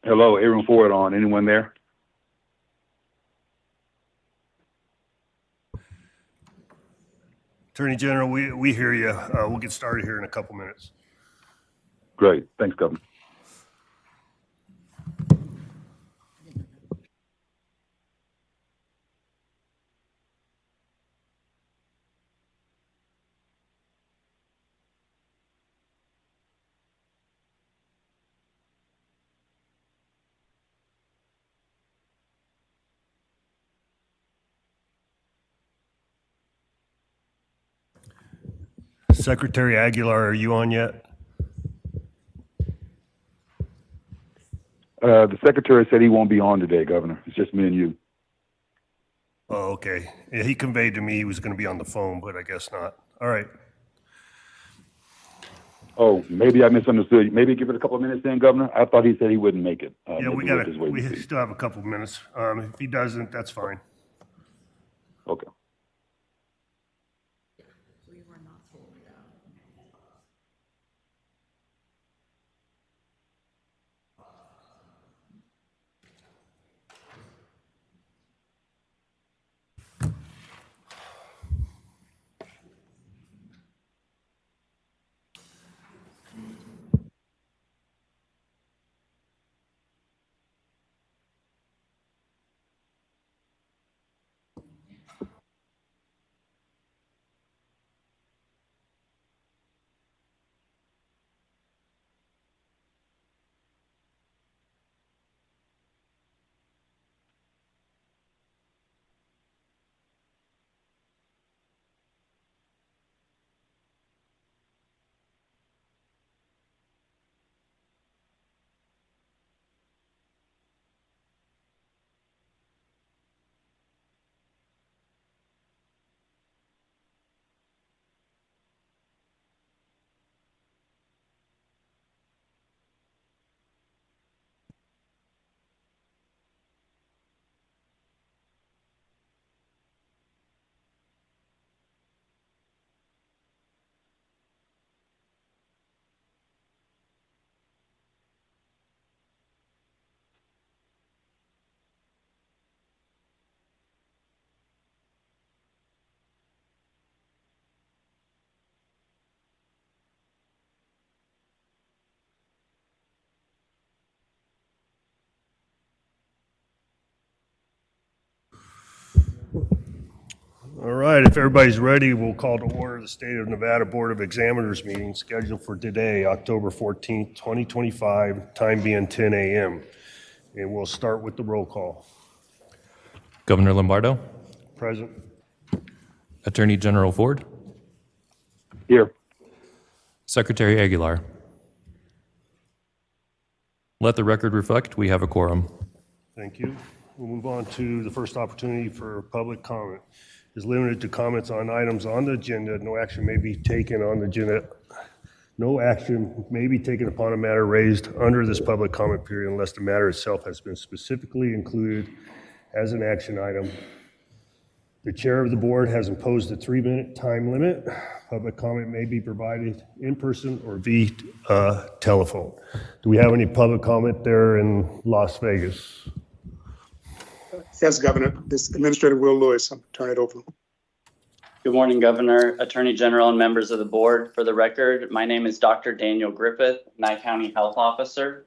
Hello, Aaron Ford on. Anyone there? Attorney General, we hear you. We'll get started here in a couple minutes. Great. Thanks, Governor. Secretary Aguilar, are you on yet? The secretary said he won't be on today, Governor. It's just me and you. Oh, okay. Yeah, he conveyed to me he was going to be on the phone, but I guess not. All right. Oh, maybe I misunderstood. Maybe give it a couple of minutes then, Governor. I thought he said he wouldn't make it. Yeah, we still have a couple of minutes. If he doesn't, that's fine. Okay. All right, if everybody's ready, we'll call to order the State of Nevada Board of Examiners meeting scheduled for today, October 14th, 2025, time being 10 a.m. And we'll start with the roll call. Governor Lombardo, Present. Attorney General Ford, Here. Secretary Aguilar. Let the record reflect we have a quorum. Thank you. We'll move on to the first opportunity for public comment. Is limited to comments on items on the agenda. No action may be taken on the agenda. No action may be taken upon a matter raised under this public comment period unless the matter itself has been specifically included as an action item. The chair of the board has imposed a 3-minute time limit. Public comment may be provided in person or via telephone. Do we have any public comment there in Las Vegas? Yes, Governor. This Administrator Will Lewis. I'm turn it over. Good morning, Governor, Attorney General, and members of the board. For the record, my name is Dr. Daniel Griffith, Nye County Health Officer.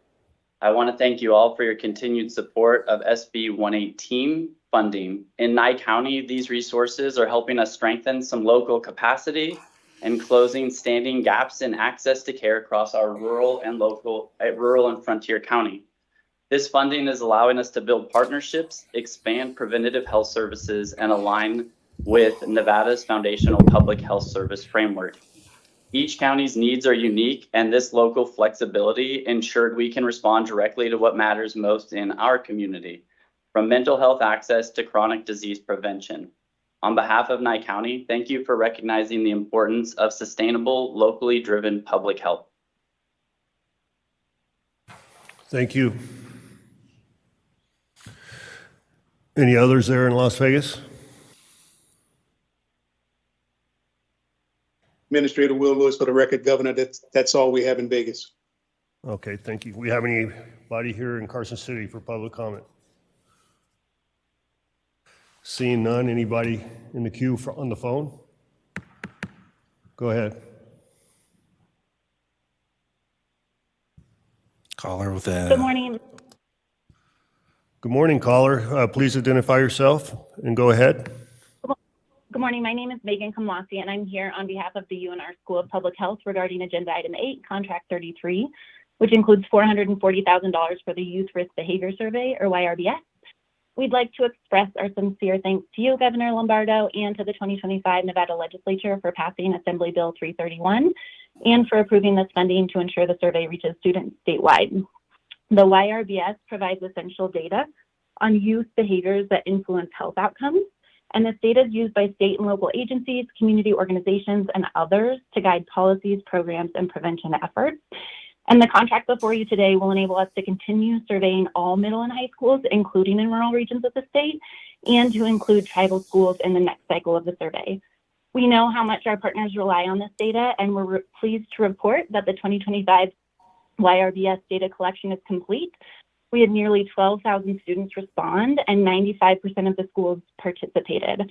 I want to thank you all for your continued support of SB 118 funding. In Nye County, these resources are helping us strengthen some local capacity and closing standing gaps in access to care across our rural and frontier county. This funding is allowing us to build partnerships, expand preventative health services, and align with Nevada's foundational public health service framework. Each county's needs are unique, and this local flexibility ensured we can respond directly to what matters most in our community, from mental health access to chronic disease prevention. On behalf of Nye County, thank you for recognizing the importance of sustainable, locally driven public health. Thank you. Any others there in Las Vegas? Administrator Will Lewis, for the record, Governor, that's all we have in Vegas. Okay, thank you. We have anybody here in Carson City for public comment? Seeing none, anybody in the queue on the phone? Go ahead. Caller with a. Good morning. Good morning, caller. Please identify yourself and go ahead. Good morning. My name is Megan Kamwasi, and I'm here on behalf of the UNR School of Public Health regarding Agenda Item 8, Contract 33, which includes $440,000 for the Youth Risk Behavior Survey, or YRBS. We'd like to express our sincere thanks to you, Governor Lombardo, and to the 2025 Nevada Legislature for passing Assembly Bill 331 and for approving this funding to ensure the survey reaches students statewide. The YRBS provides essential data on youth behaviors that influence health outcomes, and this data is used by state and local agencies, community organizations, and others to guide policies, programs, and prevention efforts. And the contract before you today will enable us to continue surveying all middle and high schools, including in rural regions of the state, and to include tribal schools in the next cycle of the survey. We know how much our partners rely on this data, and we're pleased to report that the 2025 YRBS data collection is complete. We had nearly 12,000 students respond, and 95% of the schools participated.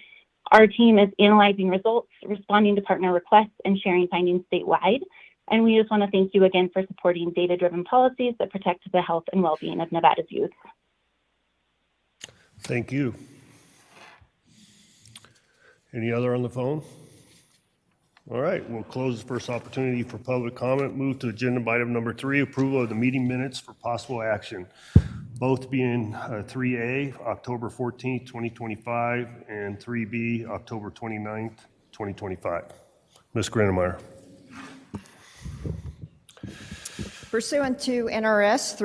Our team is analyzing results, responding to partner requests, and sharing findings statewide. And we just want to thank you again for supporting data-driven policies that protect the health and well-being of Nevada's youth. Thank you. Any other on the phone? All right, we'll close the first opportunity for public comment. Move to agenda item number 3, approval of the meeting minutes for possible action. Both being 3A, October 14th, 2025, and 3B, October 29th, 2025. Ms. Grenemeyer. Pursuant to NRS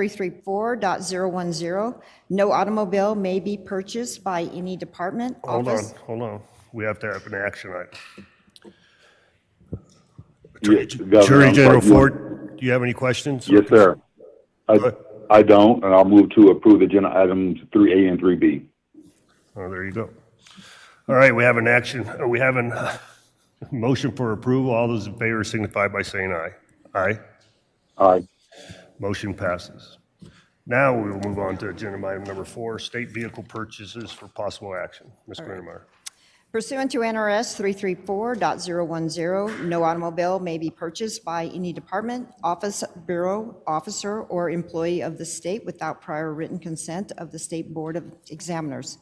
334.010, no automobile may be purchased by any department, office. Hold on. We have to have an action item. Yes, Governor, Attorney I'm General sorry, Ford, do you have any questions? Yes, sir. ahead. I don't, and I'll move to approve agenda items 3A and 3B. Oh, there you go. All right, we have an action, we have a motion for approval. All those in favor signify by saying aye. Aye. Aye. Motion passes. Now we will move on to agenda item number 4, state vehicle purchases for possible action. Ms. Grenemeyer. Pursuant to NRS 334.010, no automobile may be purchased by any department, office, bureau, officer, or employee of the state without prior written consent of the State Board of Examiners.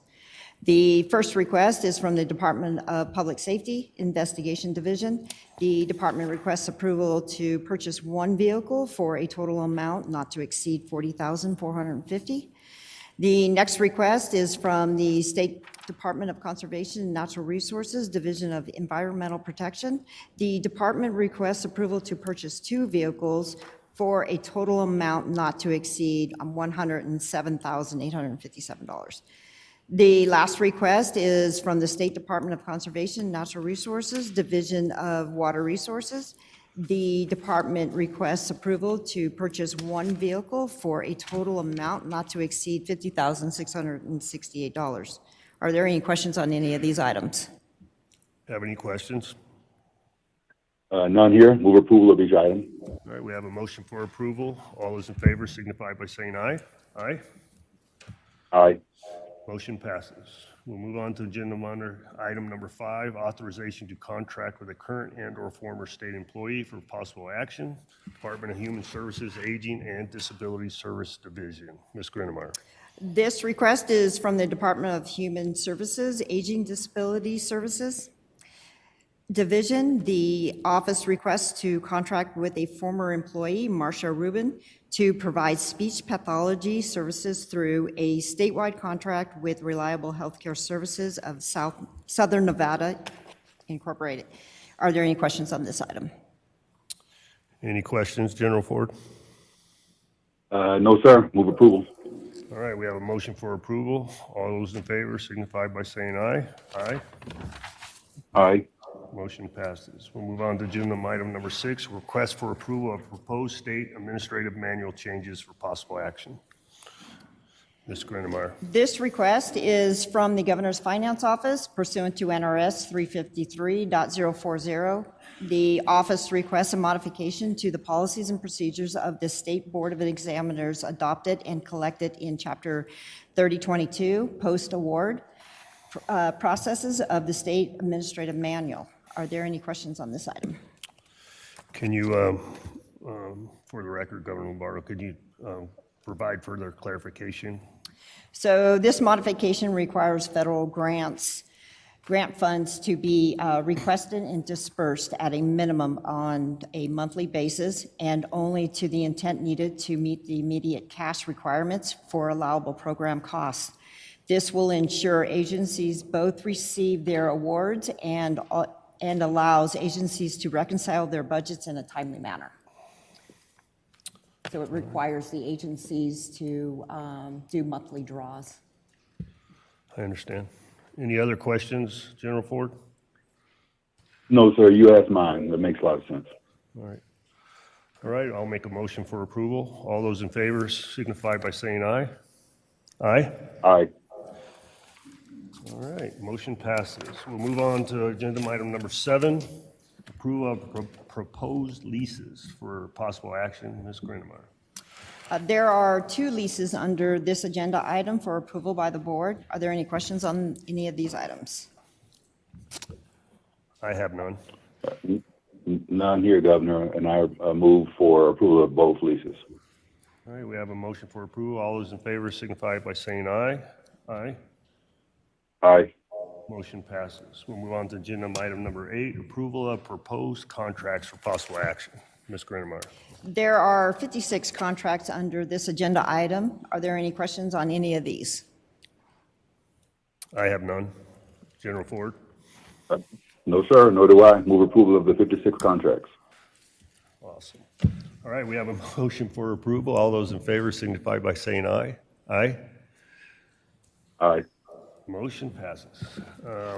The first request is from the Department of Public Safety Investigation Division. The department requests approval to purchase one vehicle for a total amount not to exceed $40,450. The next request is from the State Department of Conservation and Natural Resources, Division of Environmental Protection. The department requests approval to purchase two vehicles for a total amount not to exceed $107,857. The last request is from the State Department of Conservation and Natural Resources, Division of Water Resources. The department requests approval to purchase one vehicle for a total amount not to exceed $50,668. Are there any questions on any of these items? Have any questions? None here. Move approval of each item. All right, we have a motion for approval. All those in favor signify by saying aye. Aye. Aye. Motion passes. We'll move on to agenda item number 5, authorization to contract with a current and/or former state employee for possible action. Department of Human Services, Aging and Disability Service Division. Ms. Grenemeyer. This request is from the Department of Human Services, Aging Disability Services Division. The office requests to contract with a former employee, Marcia Rubin, to provide speech pathology services through a statewide contract with Reliable Healthcare Services of Southern Nevada Incorporated. Are there any questions on this item? Any questions, General Ford? No, sir. Move approval. All right, we have a motion for approval. All those in favor signify by saying aye. Aye. Aye. Motion passes. We'll move on to agenda item number 6, request for approval of proposed state administrative manual changes for possible action. Ms. Grenemeyer. This request is from the Governor's Finance Office pursuant to NRS 353.040. The office requests a modification to the policies and procedures of the State Board of Examiners adopted and collected in Chapter 3022, post-award processes of the State Administrative Manual. Are there any questions on this item? Can you, for the record, Governor Lombardo, could you provide further clarification? So this modification requires federal grant funds to be requested and dispersed at a minimum on a monthly basis and only to the intent needed to meet the immediate cash requirements for allowable program costs. This will ensure agencies both receive their awards and allows agencies to reconcile their budgets in a timely manner. So it requires the agencies to do monthly draws. I understand. Any other questions, General Ford? No, sir, you asked mine. That makes a lot of sense. All right. All right, I'll make a motion for approval. All those in favor signify by saying aye. Aye? Aye. All right, motion passes. We'll move on to agenda item number 7, approval of proposed leases for possible action. Ms. Grindemeyer. There are 2 leases under this agenda item for approval by the board. Are there any questions on any of these items? I have none. None here, Governor, and I move for approval of both leases. All right, we have a motion for approval. All those in favor signify by saying aye. Aye. Aye. Motion passes. We'll move on to agenda item number 8, approval of proposed contracts for possible action. Ms. Grindemeyer. There are 56 contracts under this agenda item. Are there any questions on any of these? I have none. General Ford. No, sir, nor do I. Move approval of the 56 contracts. Awesome. All right, we have a motion for approval. All those in favor signify by saying aye. Aye. Aye. Motion passes.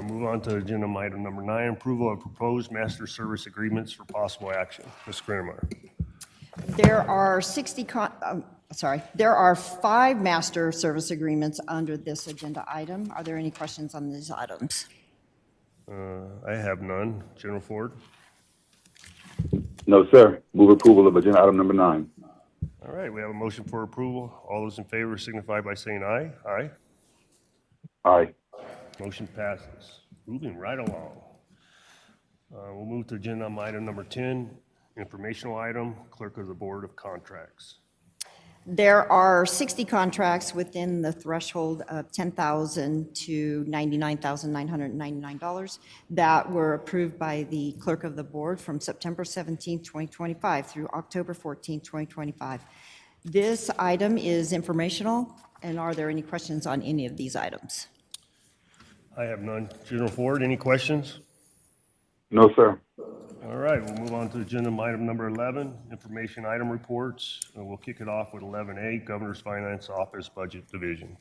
Move on to agenda item number 9, approval of proposed master service agreements for possible action. Ms. Grindemeyer. There are there are 5 master service agreements under this agenda item. Are there any questions on these items? I have none. General Ford. No, sir. Move approval of agenda item number 9. All right, we have a motion for approval. All those in favor signify by saying aye. Aye. Aye. Motion passes. Moving right along. We'll move to agenda item number 10, informational item, Clerk of the Board of Contracts. There are 60 contracts within the threshold of $10,000 to $99,999 that were approved by the Clerk of the Board from September 17, 2025 through October 14, 2025. This item is informational, and are there any questions on any of these items? I have none. General Ford, any questions? No, sir. All right, we'll move on to agenda item number 11, information item reports. And we'll kick it off with 11A, Governor's Finance Office Budget Division.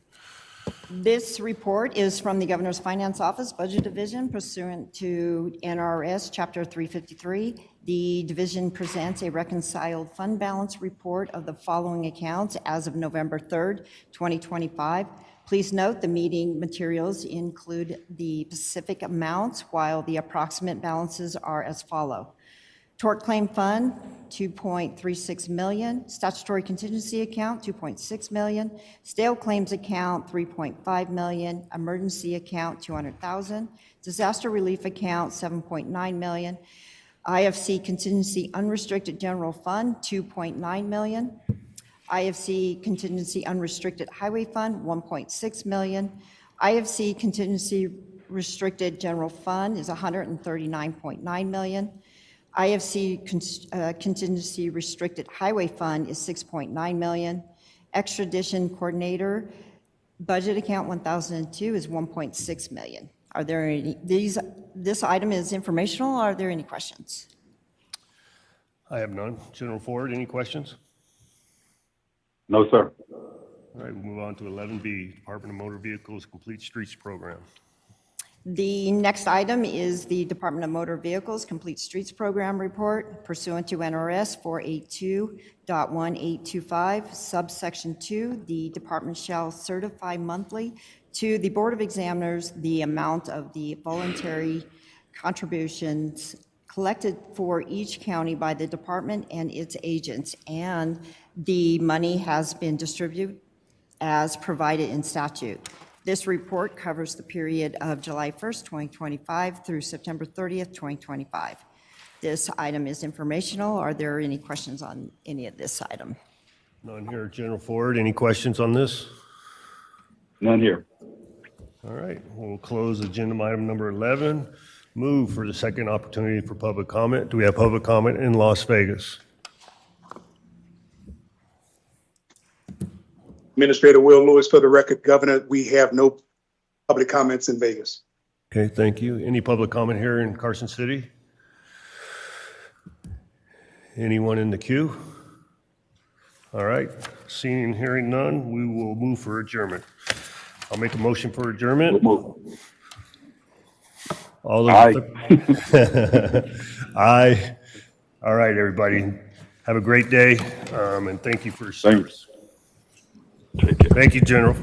This report is from the Governor's Finance Office Budget Division pursuant to NRS Chapter 353. The division presents a reconciled fund balance report of the following accounts as of November 3rd, 2025. Please note the meeting materials include the specific amounts while the approximate balances are as follow. Tort Claim Fund, $2.36 million. Statutory Contingency Account, $2.6 million. Stale Claims Account, $3.5 million. Emergency Account, $200,000. Disaster Relief Account, $7.9 million. IFC Contingency Unrestricted General Fund, $2.9 million. IFC Contingency Unrestricted Highway Fund, $1.6 million. IFC Contingency Restricted General Fund is $139.9 million. IFC Contingency Restricted Highway Fund is $6.9 million. Extradition Coordinator Budget Account 1002 is $1.6 million. Are there any, this item is informational. Are there any questions? I have none. General Ford, any questions? No, sir. All right, we'll move on to 11B, Department of Motor Vehicles Complete Streets Program. The next item is the Department of Motor Vehicles Complete Streets Program Report pursuant to NRS 482.1825, subsection 2. The department shall certify monthly to the Board of Examiners the amount of the voluntary contributions collected for each county by the department and its agents, and the money has been distributed as provided in statute. This report covers the period of July 1st, 2025 through September 30th, 2025. This item is informational. Are there any questions on any of this item? None here. General Ford, any questions on this? None here. All right, we'll close agenda item number 11. Move for the second opportunity for public comment. Do we have public comment in Las Vegas? Administrator Will Lewis, for the record, Governor, we have no public comments in Vegas. Okay, thank you. Any public comment here in Carson City? Anyone in the queue? All right, seeing and hearing none, we will move for adjournment. I'll make a motion for adjournment. Move. All those. Aye. Aye. All right, everybody. Have a great day, and thank you for your service. Take care. Thank you, General.